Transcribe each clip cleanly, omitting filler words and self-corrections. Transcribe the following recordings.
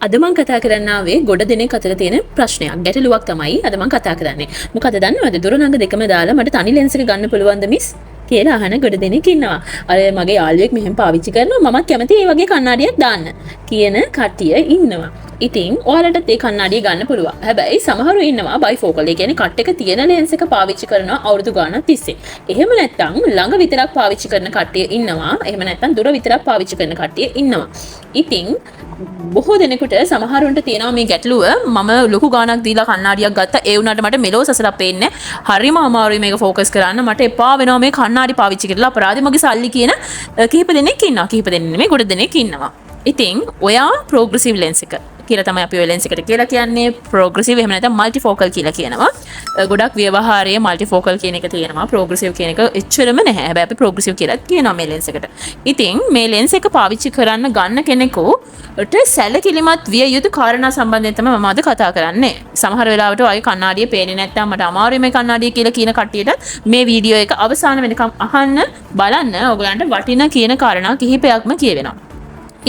අද මම කතා කරන්න ආවේ ගොඩ දෙනෙක් අතර තියෙන ප්‍රශ්නයක් ගැටලුවක් තමයි අද මම කතා කරන්නේ. මොකද දන්නවද දුර ළඟ දෙකම දාලා මට තනි ලෙන්ස් එක ගන්න පුළුවන්ද මිස් කියලා අහන ගොඩ දෙනෙක් ඉන්නවා. අර මගේ යාළුවෙක් මෙහෙම පාවිච්චි කරනවා මමත් කැමති ඒ වගේ කණ්ණාඩියක් දාන්න කියන කට්ටිය ඉන්නවා. ඉතින් ඔයාලටත් ඒ කණ්ණාඩිය ගන්න පුළුවන්. හැබැයි සමහරු ඉන්නවා බයිෆෝකල්. ඒ කියන්නේ කට් එක තියෙන ලෙන්ස් එක පාවිච්චි කරනවා අවුරුදු ගාණක් තිස්සේ. එහෙම නැත්නම් ළඟ විතරක් පාවිච්චි කරන කට්ටිය ඉන්නවා. එහෙම නැත්නම් දුර විතරක් පාවිච්චි කරන කට්ටිය ඉන්නවා. ඉතින් බොහෝ දෙනෙකුට සමහරුන්ට තියෙනවා මේ ගැටලුව මම ලොකු ගාණක් දීලා කණ්ණාඩියක් ගත්තා ඒ වුණාට මට මෙලෝ සසලක් පේන්නේ හරිම අමාරුයි මේක ફોකස් කරන්න මට එපා වෙනවා මේ කණ්ණාඩි පාවිච්චි කරලා අපරාධි මගේ සල්ලි කියන කිහිප දෙනෙක් ඉන්නවා කිහිප දෙනෙක් නෙමෙයි ගොඩ දෙනෙක් ඉන්නවා ඉතින් ඔයා ප්‍රෝග්‍රෙසිව් ලෙන්ස් එක කියලා තමයි අපි ඔය ලෙන්ස් එකට කියලා කියන්නේ ප්‍රෝග්‍රෙසිව් එහෙම නැත්නම් මල්ටිෆෝකල් කියලා කියනවා ගොඩක් ව්‍යවහාරයේ මල්ටිෆෝකල් කියන එක තියෙනවා ප්‍රෝග්‍රෙසිව් කියන එක එච්චරම නැහැ හැබැයි අපි ප්‍රෝග්‍රෙසිව් කියලා කියනවා මේ ලෙන්ස් එකට ඉතින් මේ ලෙන්ස් එක පාවිච්චි කරන්න ගන්න කෙනෙකුට සැලකිලිමත් විය යුතු කාරණා සම්බන්ධයෙන් තමයි මම අද කතා කරන්නේ සමහර වෙලාවට ඔයගේ කණ්ණාඩිය පේන්නේ නැත්නම් මට අමාරුයි මේ කණ්ණාඩිය කියලා කියන කට්ටියට මේ වීඩියෝ එක අවසාන වෙනකම් අහන්න බලන්න ඔයගලන්ට වටින කියන කාරණා කිහිපයක්ම කියවෙනවා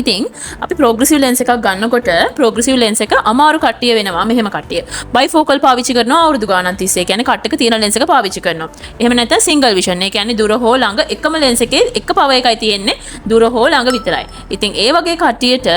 ඉතින් අපි ප්‍රෝග්‍රෙසිව් ලෙන්ස් එකක් ගන්නකොට ප්‍රෝග්‍රෙසිව් ලෙන්ස් එක අමාරු කට්ටිය වෙනවා මෙහෙම කට්ටිය බයිෆෝකල් පාවිච්චි කරනවා අවුරුදු ගාණක් තිස්සේ කියන්නේ කට් එක තියෙන ලෙන්ස් එක පාවිච්චි කරනවා එහෙම නැත්නම් සිංගල් විෂන් ඒ කියන්නේ දුර හෝ ළඟ එකම ලෙන්ස් එකේ එක පව එකයි තියෙන්නේ දුර හෝ ළඟ විතරයි ඉතින් ඒ වගේ කට්ටියට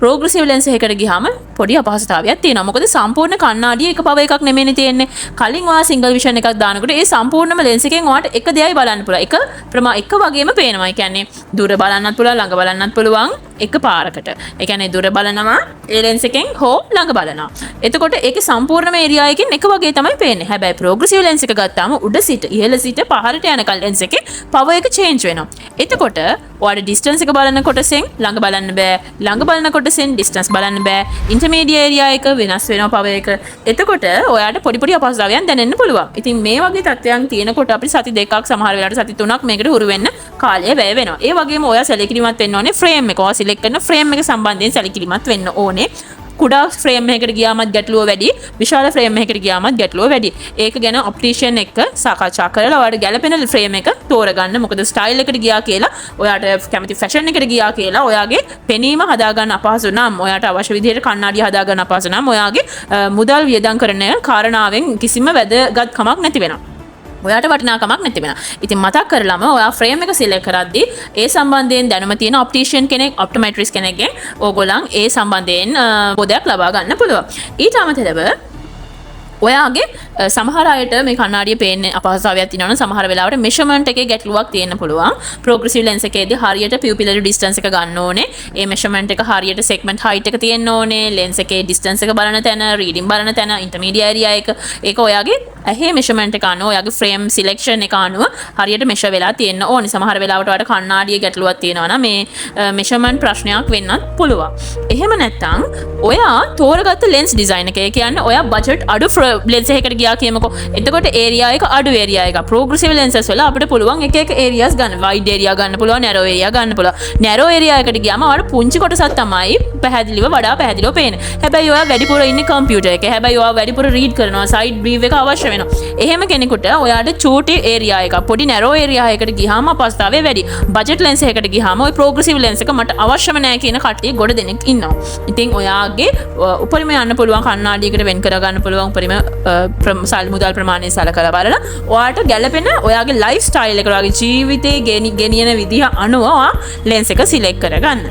ප්‍රෝග්‍රෙසිව් ලෙන්ස් එකකට ගියාම පොඩි අපහසුතාවයක් තියෙනවා. මොකද සම්පූර්ණ කණ්ණාඩිය එක පව එකක් නෙමෙයිනේ තියෙන්නේ. කලින් ඔයා සිංගල් විෂන් එකක් දානකොට ඒ සම්පූර්ණම ලෙන්ස් එකෙන් ඔයාට එක දෙයයි බලන්න පුළුවන්. එක වගේම පේනවා. ඒ කියන්නේ දුර බලන්නත් පුළුවන්, ළඟ බලන්නත් පුළුවන් එක පාරකට. ඒ කියන්නේ දුර බලනවා ඒ ලෙන්ස් එකෙන් හෝ ළඟ බලනවා. එතකොට ඒකේ සම්පූර්ණම ඒරියා එකෙන් එක වගේ තමයි පේන්නේ. හැබැයි ප්‍රෝග්‍රෙසිව් ලෙන්ස් එක ගත්තාම උඩ සිට ඉහළ සිට පහළට යනකල් ලෙන්ස් එකේ පව එක චේන්ජ් වෙනවා. එතකොට ඔයාට ඩිස්ටන්ස් එක බලන කොටසෙන් ළඟ බලන්න බෑ. ළඟ බලන කොටසෙන් ඩිස්ටන්ස් බලන්න බෑ. ඉන්ටර්මීඩියට් ඒරියා එක වෙනස් වෙනවා පව එක. එතකොට ඔයාට පොඩි අපහසුතාවයන් දැනෙන්න පුළුවන්. ඉතින් මේ වගේ තත්ත්වයන් තියෙනකොට අපි සති දෙකක් සමහර වෙලාවට සති තුනක් මේකට හුරු වෙන්න කාලය වැය වෙනවා. ඒ වගේම ඔයා සැලකිලිමත් වෙන්න ඕනේ ෆ්‍රේම් එක. ඔයා සිලෙක්ට් කරන ෆ්‍රේම් එක සම්බන්ධයෙන් සැලකිලිමත් වෙන්න ඕනේ. කුඩා ෆ්‍රේම් එකකට ගියාමත් ගැටලුව වැඩි විශාල ෆ්‍රේම් එකකට ගියාමත් ගැටලුව වැඩි ඒක ගැන ඔප්ටිෂියන් එක්ක සාකච්ඡා කරලා ඔයාලට ගැළපෙන ෆ්‍රේම් එක තෝරගන්න මොකද ස්ටයිල් එකට ගියා කියලා ඔයාට කැමති ෆැෂන් එකට ගියා කියලා ඔයාගේ පෙනීම හදාගන්න අපහසු නම් ඔයාට අවශ්‍ය විදිහට කණ්ණාඩිය හදාගන්න අපහසු නම් ඔයාගේ මුදල් වියදම් කරන කාරණාවෙන් කිසිම වැදගත් කමක් නැති වෙනවා ඔයාට වටිනාකමක් නැති වෙනවා. ඉතින් මතක් කරලම ඔයා ෆ්‍රේම් එක සිලෙක්ට් කරද්දී ඒ සම්බන්ධයෙන් දැනුම තියෙන ඔප්ටිෂියන් කෙනෙක්, ඔප්ටොමැට්‍රිස්ට් කෙනෙක්ගෙන් ඕගොල්ලන් ඒ සම්බන්ධයෙන් පොදයක් ලබා ගන්න පුළුවන්. ඊට අමතරව ඔයාගේ සමහර අයට මේ කණ්ණාඩිය පේන්නේ අපහසුතාවයක් තියෙනවනම් සමහර වෙලාවට මෙෂර්මන්ට් එකේ ගැටලුවක් තියෙන්න පුළුවන්. ප්‍රෝග්‍රෙසිව් ලෙන්ස් එකේදී හරියට පියුපිලර් ඩිස්ටන්ස් එක ගන්න ඕනේ. ඒ මෙෂර්මන්ට් එක හරියට සෙග්මන්ට් හයිට් එක තියෙන්න ඕනේ. ලෙන්ස් එකේ ඩිස්ටන්ස් එක බලන තැන, රීඩින් බලන තැන, ඉන්ටර්මීඩියට් ඒරියා එක ඒක ඔයාගේ ඇහි මෙෂර්මන්ට් එක අනුව ඔයාගේ ෆ්‍රේම් සිලෙක්ෂන් එක අනුව හරියට මෙෂර් වෙලා තියෙන්න ඕනේ. සමහර වෙලාවට ඔයාලට කණ්ණාඩියේ ගැටලුවක් තියෙනවා නම් මේ මෙෂර්මන්ට් ප්‍රශ්නයක් වෙන්නත් පුළුවන්. එහෙම නැත්නම් ඔයා තෝරගත්ත ලෙන්ස් ඩිසයින් එක කියන්නේ ඔයා බජට් අඩු ලෙන්ස් එකකට ගියා කියමුකෝ. එතකොට ඒරියා එක අඩු ඒරියා එක. ප්‍රෝග්‍රෙසිව් ලෙන්සස් වල අපිට පුළුවන් එක ඒරියාස් ගන්න. වයිඩ් ඒරියා ගන්න පුළුවන්, නැරෝ ඒරියා ගන්න පුළුවන්. නැරෝ ඒරියා එකට ගියාම ඔයාලට පුංචි කොටසක් තමයි පැහැදිලිව වඩා පැහැදිලිව පේන්නේ. හැබැයි ඔයා වැඩිපුර ඉන්නේ කම්පියුටර් එකේ. හැබැයි ඔයා වැඩිපුර රීඩ් කරනවා. සයිඩ් වීව් එක අවශ්‍ය වෙනවා. එහෙම කෙනෙකුට ඔයාට චූටි ඒරියා එක පොඩි නැරෝ ඒරියා එකකට ගියාම අපහසුතාවය වැඩි. බජට් ලෙන්ස් එකකට ගියාම ওই ප්‍රෝග්‍රෙසිව් ලෙන්ස් එක මට අවශ්‍යම නැහැ කියන කට්ටිය ගොඩ දෙනෙක් ඉන්නවා. ඉතින් ඔයාගේ උපරිම යන්න පුළුවන් කණ්ණාඩියකට වෙන් කර ගන්න පුළුවන් උපරිම මුදල් ප්‍රමාණය සලකලා බලලා ඔයාට ගැළපෙන ඔයාගේ ලයිෆ් ස්ටයිල් එක ඔයාගේ ජීවිතේ ගෙනියන විදිහ අනුව ඔයා ලෙන්ස් එක සිලෙක්ට් කරගන්න.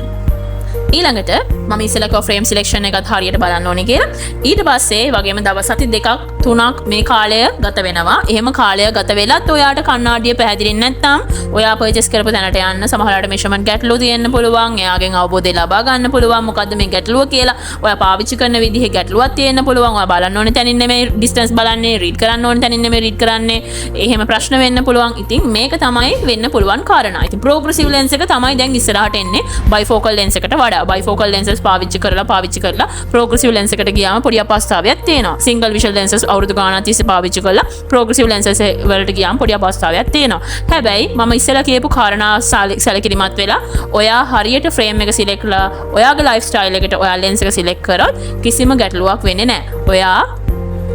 ඊළඟට මම ඉස්සෙල්ලා ෆ්‍රේම් සිලෙක්ෂන් එකත් හරියට බලන්න ඕනේ කියලා. ඊට පස්සේ වගේම දවස් සති දෙකක් තුනක් මේ කාලය ගත වෙනවා. එහෙම කාලය ගත වෙලත් ඔයාට කණ්ණාඩිය පැහැදිලි නැත්නම් ඔයා පර්චේස් කරපු තැනට යන්න සමහරවිට මෙෂර්මන්ට් ගැටලුව තියෙන්න පුළුවන්. එයාගෙන් අවබෝධය ලබා ගන්න පුළුවන්. මොකද්ද මේ ගැටලුව කියලා. ඔයා පාවිච්චි කරන විදිහේ ගැටලුවක් තියෙන්න පුළුවන්. ඔයා බලන්න ඕනේ තැනින් නෙමෙයි ඩිස්ටන්ස් බලන්නේ, රීඩ් කරන්න ඕනේ තැනින් නෙමෙයි රීඩ් කරන්නේ. එහෙම ප්‍රශ්න වෙන්න පුළුවන්. ඉතින් මේක තමයි වෙන්න පුළුවන් කාරණා. ඉතින් ප්‍රෝග්‍රෙසිව් ලෙන්ස් එක තමයි දැන් ඉස්සරහට එන්නේ බයිෆෝකල් ලෙන්ස් එකට වඩා. බයිෆෝකල් ලෙන්සස් පාවිච්චි කරලා ප්‍රෝග්‍රෙසිව් ලෙන්ස් එකට ගියාම පොඩි අපහසුතාවයක් තියෙනවා. සිංගල් විෂන් ලෙන්සස් අවුරුදු ගාණක් තිස්සේ පාවිච්චි කරලා ප්‍රෝග්‍රෙසිව් ලෙන්සස් වලට ගියාම පොඩි අපහසුතාවයක් තියෙනවා. හැබැයි මම ඉස්සෙල්ලා කියපු කාරණා සැලකිලිමත් වෙලා ඔයා හරියට ෆ්‍රේම් එක සිලෙක්ට් කරලා ඔයාගේ ලයිෆ් ස්ටයිල් එකට ඔයා ලෙන්ස් එක සිලෙක්ට් කරොත් කිසිම ගැටලුවක් වෙන්නේ නැහැ. ඔයා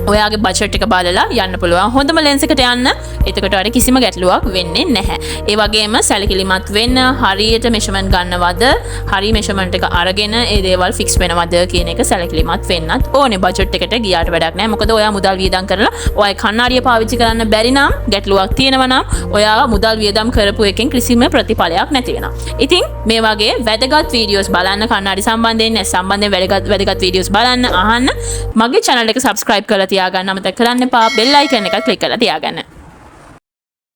ඔයාගේ බජට් එක බලලා යන්න පුළුවන්. හොඳම ලෙන්ස් එකට යන්න. එතකොට ඔයාලට කිසිම ගැටලුවක් වෙන්නේ නැහැ. ඒ වගේම සැලකිලිමත් වෙන්න, හරියට මෙෂර්මන්ට් ගන්නවද, හරි මෙෂර්මන්ට් එක අරගෙන ඒ දේවල් ෆික්ස් වෙනවද කියන එක සැලකිලිමත් වෙන්නත් ඕනේ. බජට් එකට ගියාට වැඩක් නැහැ. මොකද ඔයා මුදල් වියදම් කරලා ඔය කණ්ණාඩිය පාවිච්චි කරන්න බැරි නම්, ගැටලුවක් තියෙනවා නම් ඔයා මුදල් වියදම් කරපු එකෙන් කිසිම ප්‍රතිඵලයක් නැති වෙනවා. ඉතින් මේ වගේ වැදගත් වීඩියෝස් බලන්න, කණ්ණාඩි සම්බන්ධයෙන් වැදගත් වීඩියෝස් බලන්න, අහන්න. මගේ channel එක subscribe කරලා තියාගන්න අමතක කරන්න එපා. bell icon එක click කරලා තියාගන්න.